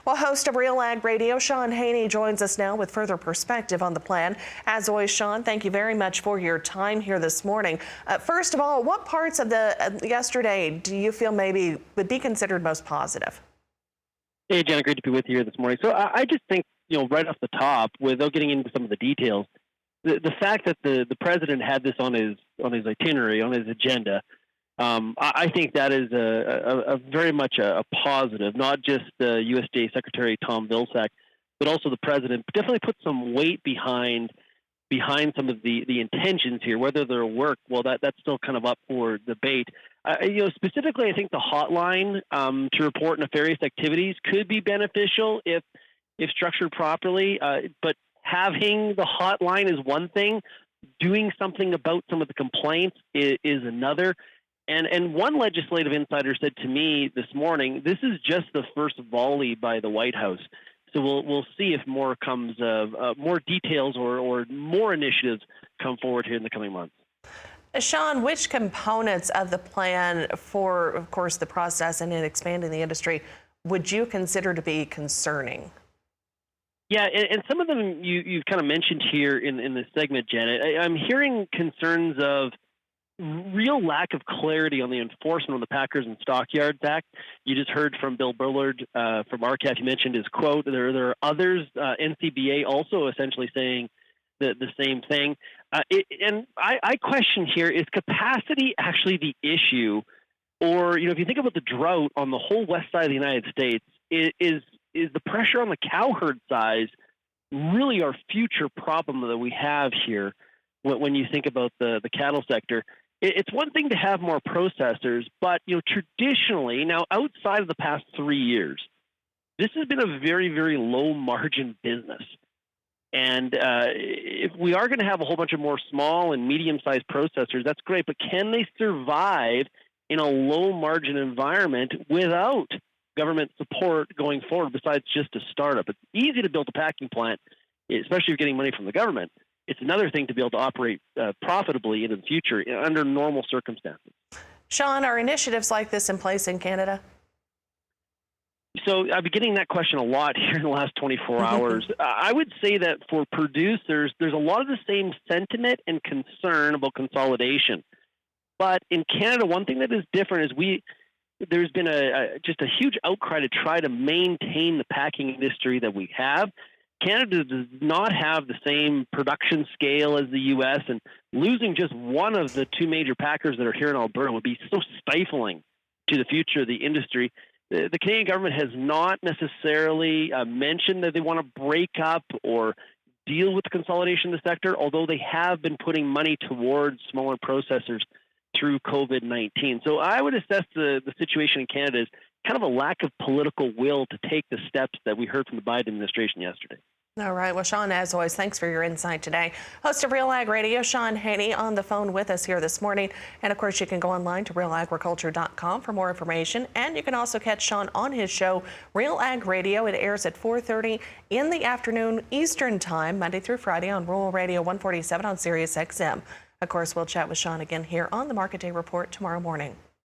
Well, host of Real Ag Radio, Shaun Haney, joins us now with further perspective on the plan. As always, Shaun, thank you very much for your time here this morning. First of all, what parts of the yesterday do you feel maybe would be considered most positive? Hey, Jenna, great to be with you here this morning. So I just think, right off the top, without getting into some of the details, the fact that the president had this on his itinerary, on his agenda, I think that is a very much a positive. Not just USDA Secretary Tom Vilsack, but also the president definitely put some weight behind some of the intentions here. Whether they'll work, well, that's still kind of up for debate. Specifically, I think the hotline to report nefarious activities could be beneficial if structured properly. But having the hotline is one thing. Doing something about some of the complaints is another. And one legislative insider said to me this morning, this is just the first volley by the White House. So we'll see if more comes, more details or more initiatives come forward here in the coming months. Shaun, which components of the plan for, of course, the process and in expanding the industry would you consider to be concerning? Yeah, and some of them you kind of mentioned here in this segment, Janet. I'm hearing concerns of real lack of clarity on the enforcement of the Packers and Stockyards Act. You just heard from Bill Bullard from RCAF. You mentioned his quote. There are others, NCBA also essentially saying the same thing. And I question here, is capacity actually the issue? Or, if you think about the drought on the whole west side of the United States, is the pressure on the cow herd size really our future problem that we have here when you think about the cattle sector? It's one thing to have more processors, but traditionally, now outside of the past 3 years, this has been a very, very low margin business. And if we are going to have a whole bunch of more small and medium-sized processors, that's great. But can they survive in a low margin environment without government support going forward besides just a startup? It's easy to build a packing plant, especially if you're getting money from the government. It's another thing to be able to operate profitably in the future under normal circumstances. Shaun, are initiatives like this in place in Canada? So I've been getting that question a lot here in the last 24 hours. I would say that for producers, there's a lot of the same sentiment and concern about consolidation. But in Canada, one thing that is different is there's been just a huge outcry to try to maintain the packing industry that we have. Canada does not have the same production scale as the U.S., and losing just one of the two major packers that are here in Alberta would be so stifling to the future of the industry. The Canadian government has not necessarily mentioned that they want to break up or deal with the consolidation of the sector, although they have been putting money towards smaller processors through COVID-19. So I would assess the situation in Canada as kind of a lack of political will to take the steps that we heard from the Biden administration yesterday. All right. Well, Shaun, as always, thanks for your insight today. Host of Real Ag Radio, Shaun Haney, on the phone with us here this morning. And, of course, you can go online to RealAgriculture.com for more information. And you can also catch Shaun on his show, Real Ag Radio. It airs at 4:30 in the afternoon Eastern Time, Monday through Friday on Rural Radio 147 on Sirius XM. Of course, we'll chat with Shaun again here on the Market Day Report tomorrow morning.